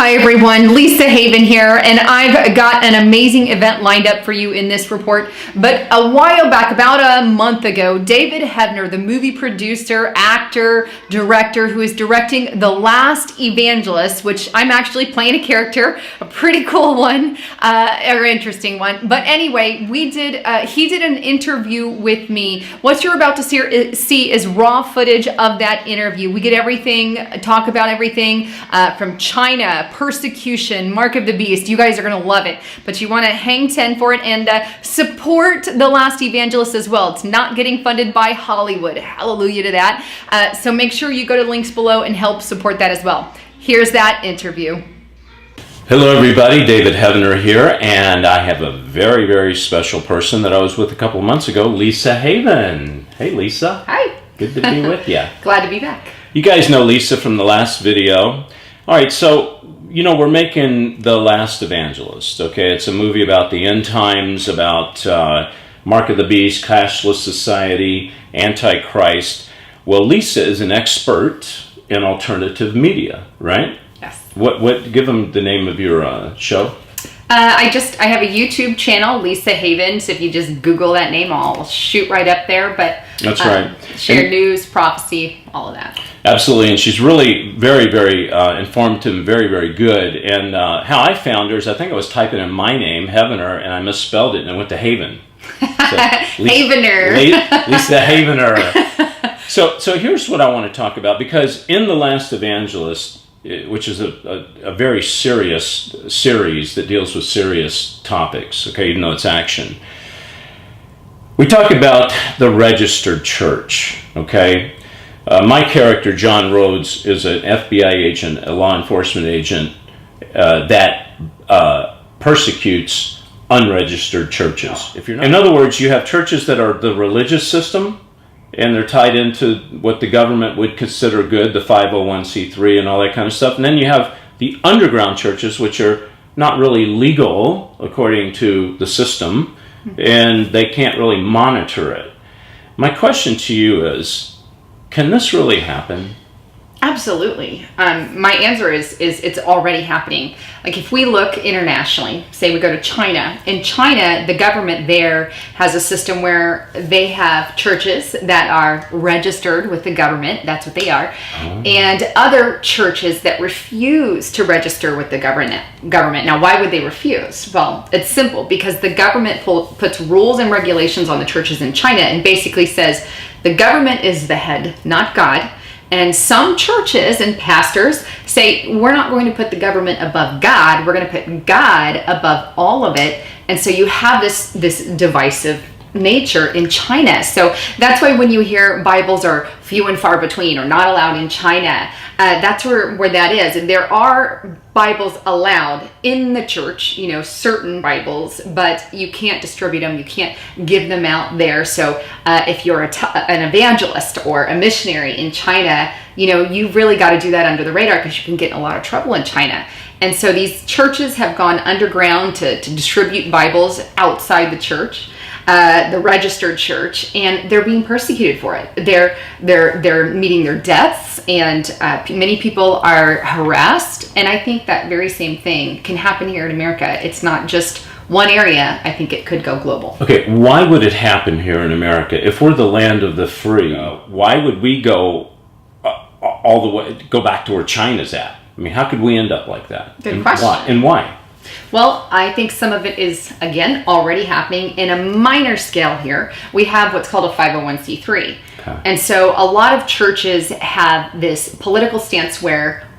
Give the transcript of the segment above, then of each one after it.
Hi everyone, Lisa Haven here, and I've got an amazing event lined up for you in this report. But a while back, about a month ago, David Heavener, the movie producer, actor, director who is directing The Last Evangelist, which I'm actually playing a character, a pretty cool one, or interesting one. But anyway, he did an interview with me. What you're about to see is raw footage of that interview. We get everything, talk about everything from China, persecution, mark of the beast. You guys are going to love it, but you want to hang 10 for it and support The Last Evangelist as well. It's not getting funded by Hollywood. Hallelujah to that. So make sure you go to links below and help support that as well. Here's that interview. Hello everybody, David Heavener here, and I have a very, very special person that I was with a couple of months ago, Lisa Haven. Hey Lisa. Hi. Good to be with you. Glad to be back. You guys know Lisa from the last video. All right, so, you know, we're making The Last Evangelist, okay? It's a movie about the end times, about Mark of the Beast, cashless society, Antichrist. Well, Lisa is an expert in alternative media, right? Yes. What? Give them the name of your show. I have a YouTube channel, Lisa Haven. So if you just Google that name, I'll shoot right up there. But that's right. Share news, prophecy, all of that. Absolutely, and she's really very, very informative and very, very good. And how I found her is I think I was typing in my name, Heavener, and I misspelled it and I went to Haven. So, Havener. Lisa Havener. So here's what I want to talk about, because in The Last Evangelist, which is a very serious series that deals with serious topics, okay, even though it's action. We talk about the registered church, okay? My character, John Rhodes, is an FBI agent, a law enforcement agent that persecutes unregistered churches. If you're not, in other words, you have churches that are the religious system, and they're tied into what the government would consider good, the 501c3 and all that kind of stuff. And then you have the underground churches, which are not really legal according to the system, and they can't really monitor it. My question to you is, can this really happen? Absolutely. My answer is it's already happening. Like if we look internationally, say we go to China. In China, the government there has a system where they have churches that are registered with the government. That's what they are. Oh. And other churches that refuse to register with the government. Now, why would they refuse? Well, it's simple, because the government puts rules and regulations on the churches in China and basically says the government is the head, not God. And some churches and pastors say, we're not going to put the government above God. We're going to put God above all of it. And so you have this divisive nature in China. So that's why when you hear Bibles are few and far between or not allowed in China, that's where that is. And there are Bibles allowed in the church, you know, certain Bibles, but you can't distribute them. You can't give them out there. So if you're an evangelist or a missionary in China, you know, you've really got to do that under the radar, because you can get in a lot of trouble in China. And so these churches have gone underground to distribute Bibles outside the church. The registered church, and they're being persecuted for it. They're meeting their deaths, and many people are harassed. And I think that very same thing can happen here in America. It's not just one area. I think it could go global. Okay, why would it happen here in America? If we're the land of the free, why would we go all the way, go back to where China's at? I mean, how could we end up like that? Good question. And why? Well, I think some of it is, again, already happening in a minor scale here. We have what's called a 501c3. Okay. And so a lot of churches have this political stance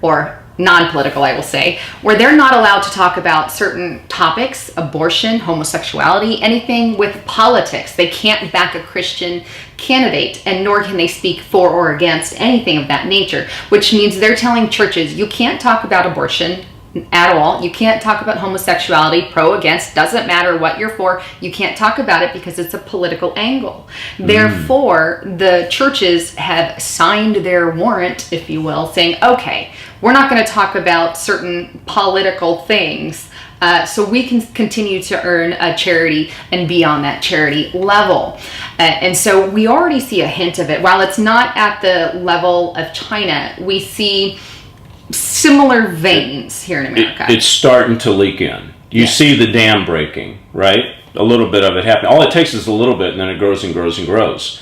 or non-political, I will say, where they're not allowed to talk about certain topics, abortion, homosexuality, anything with politics. They can't back a Christian candidate, and nor can they speak for or against anything of that nature, which means they're telling churches, you can't talk about abortion at all. You can't talk about homosexuality, pro, against, doesn't matter what you're for. You can't talk about it because it's a political angle. Therefore, the churches have signed their warrant, if you will, saying, okay, we're not going to talk about certain political things, so we can continue to earn a charity and be on that charity level. And so we already see a hint of it. While it's not at the level of China, we see similar veins here in America. It's starting to leak in. You see the dam breaking, right? A little bit of it happening. All it takes is a little bit, and then it grows and grows and grows.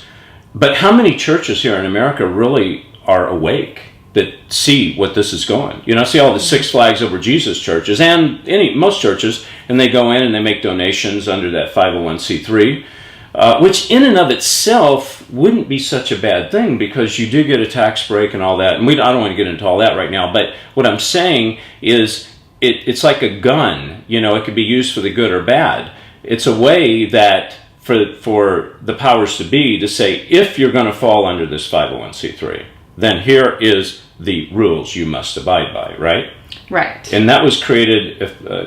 But how many churches here in America really are awake that see what this is going? You know, see all the Six Flags Over Jesus churches and most churches, and they go in and they make donations under that 501c3, which in and of itself wouldn't be such a bad thing because you do get a tax break and all that. And I don't want to get into all that right now, but what I'm saying is it's like a gun. You know, it could be used for the good or bad. It's a way that for the powers to be to say, if you're going to fall under this 501c3, then here is the rules you must abide by, right? Right. And that was created,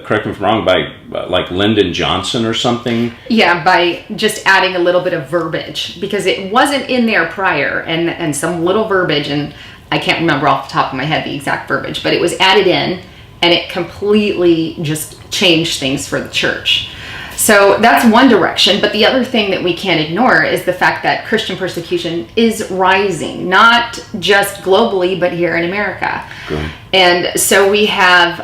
correct me if I'm wrong, by like Lyndon Johnson or something? Yeah, by just adding a little bit of verbiage, because it wasn't in there prior, and some little verbiage, and I can't remember off the top of my head the exact verbiage, but it was added in, and it completely just changed things for the church. So that's one direction, but the other thing that we can't ignore is the fact that Christian persecution is rising, not just globally, but here in America. Good. And so we have,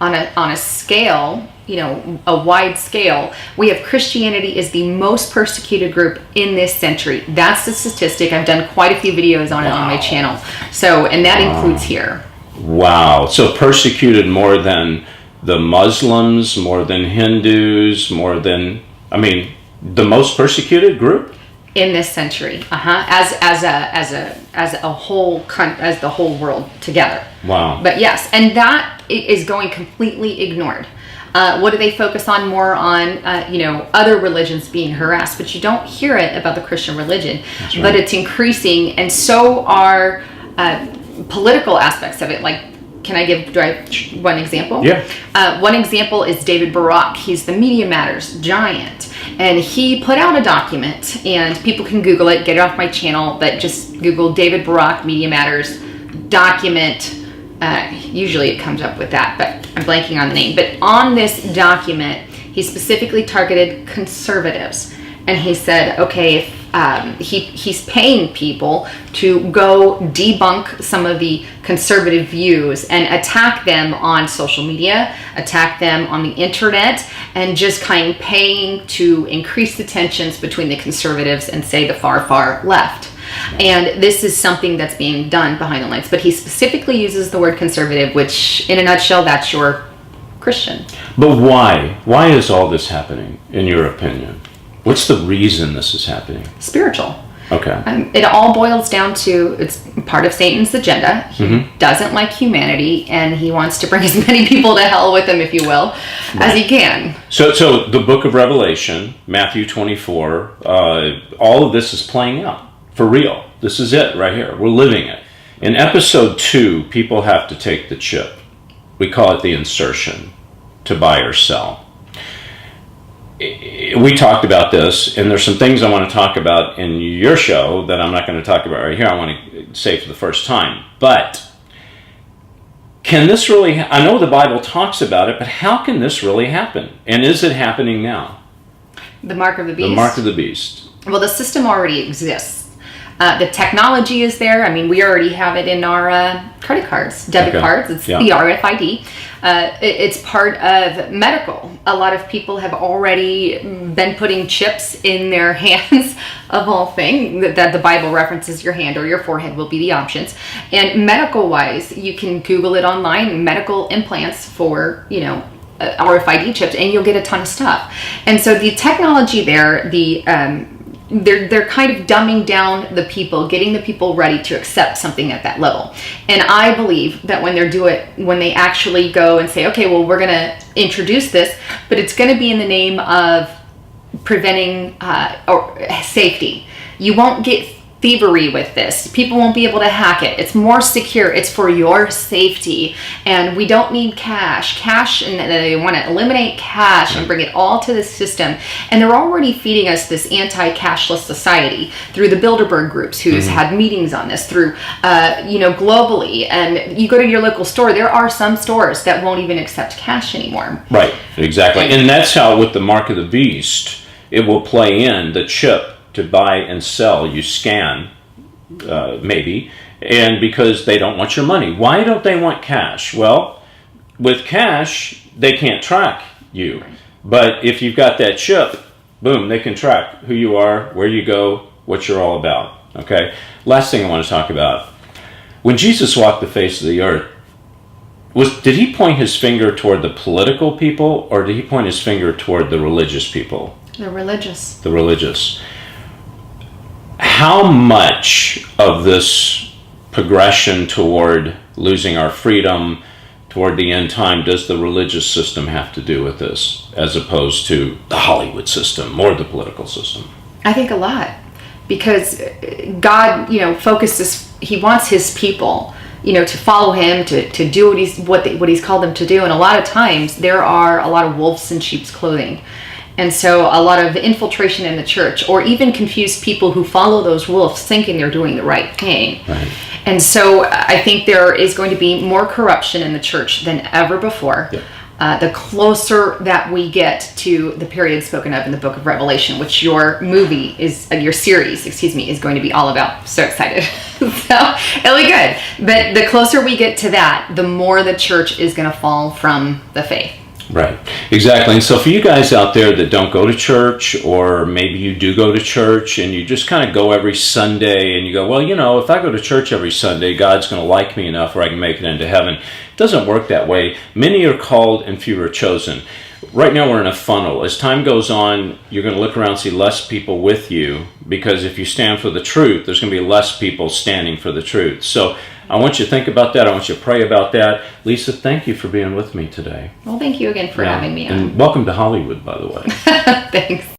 on a scale, you know, a wide scale, we have Christianity is the most persecuted group in this century. That's the statistic. I've done quite a few videos on it on my channel. So, and that includes here. Wow. So persecuted more than the Muslims, more than Hindus, more than, I mean, the most persecuted group in this century, as a whole, as the whole world together. Wow. But yes, and that is going completely ignored. What do they focus on more on? You know, other religions being harassed, but you don't hear it about the Christian religion. That's right. But it's increasing, and so are political aspects of it. Like, can I give one example? Yeah. One example is David Barak. He's the Media Matters giant. And he put out a document, and people can Google it, get it off my channel, but just Google David Barak Media Matters document. Usually it comes up with that, but I'm blanking on the name. But on this document, he specifically targeted conservatives. And he said, okay, if he's paying people to go debunk some of the conservative views and attack them on social media, attack them on the internet, and just kind of paying to increase the tensions between the conservatives and, say, the far, far left. And this is something that's being done behind the lines. But he specifically uses the word conservative, which, in a nutshell, that's your Christian. But why? Why is all this happening, in your opinion? What's the reason this is happening? Spiritual. Okay. It all boils down to, it's part of Satan's agenda. He doesn't like humanity, and he wants to bring as many people to hell with him, if you will, as he can. So the book of Revelation, Matthew 24, all of this is playing out for real. This is it right here. We're living it. In episode 2, people have to take the chip. We call it the insertion, to buy or sell. We talked about this, and there's some things I want to talk about in your show that I'm not going to talk about right here. I want to say for the first time. But can this really, I know the Bible talks about it, but how can this really happen? And is it happening now? The mark of the beast? The mark of the beast. Well, the system already exists. The technology is there. I mean, we already have it in our credit cards, debit cards. It's the RFID. It's part of medical. A lot of people have already been putting chips in their hands, of all things, that the Bible references your hand or your forehead will be the options. And medical-wise, you can Google it online, medical implants for, you know, RFID chips, and you'll get a ton of stuff. And so the technology there, they're kind of dumbing down the people, getting the people ready to accept something at that level. And I believe that when they actually go and say, okay, well, we're going to introduce this, but it's going to be in the name of preventing or safety. You won't get thievery with this. People won't be able to hack it. It's more secure. It's for your safety. And we don't need cash, and they want to eliminate cash and bring it all to the system. And they're already feeding us this anti-cashless society through the Bilderberg groups, who's had meetings on this, through, globally. And you go to your local store, there are some stores that won't even accept cash anymore. Right, exactly. And that's how, with the mark of the beast, it will play in the chip to buy and sell. You scan, maybe, And because they don't want your money. Why don't they want cash? Well, with cash, they can't track you. But if you've got that chip, boom, they can track who you are, where you go, what you're all about. Okay? Last thing I want to talk about. When Jesus walked the face of the earth, did he point his finger toward the political people, or did he point his finger toward the religious people? The religious. The religious. How much of this progression toward losing our freedom, toward the end time, does the religious system have to do with this, as opposed to the Hollywood system or the political system? I think a lot, because God, focuses. He wants his people, to follow him, to do what he's called them to do. And a lot of times there are a lot of wolves in sheep's clothing. And so a lot of infiltration in the church, or even confused people who follow those wolves thinking they're doing the right thing. Right. And so I think there is going to be more corruption in the church than ever before. Yep. The closer that we get to the period spoken of in the book of Revelation, which your series, is going to be all about. So excited. So it'll be good. But the closer we get to that, the more the church is going to fall from the faith. Right, exactly. And so for you guys out there that don't go to church, or maybe you do go to church and you just kind of go every Sunday and you go, well, if I go to church every Sunday, God's going to like me enough where I can make it into heaven. It doesn't work that way. Many are called and few are chosen. Right now we're in a funnel. As time goes on, you're going to look around and see less people with you, because if you stand for the truth, there's going to be less people standing for the truth. So I want you to think about that. I want you to pray about that. Lisa, thank you for being with me today. Well, thank you again for having me on. And welcome to Hollywood, by the way. Thanks.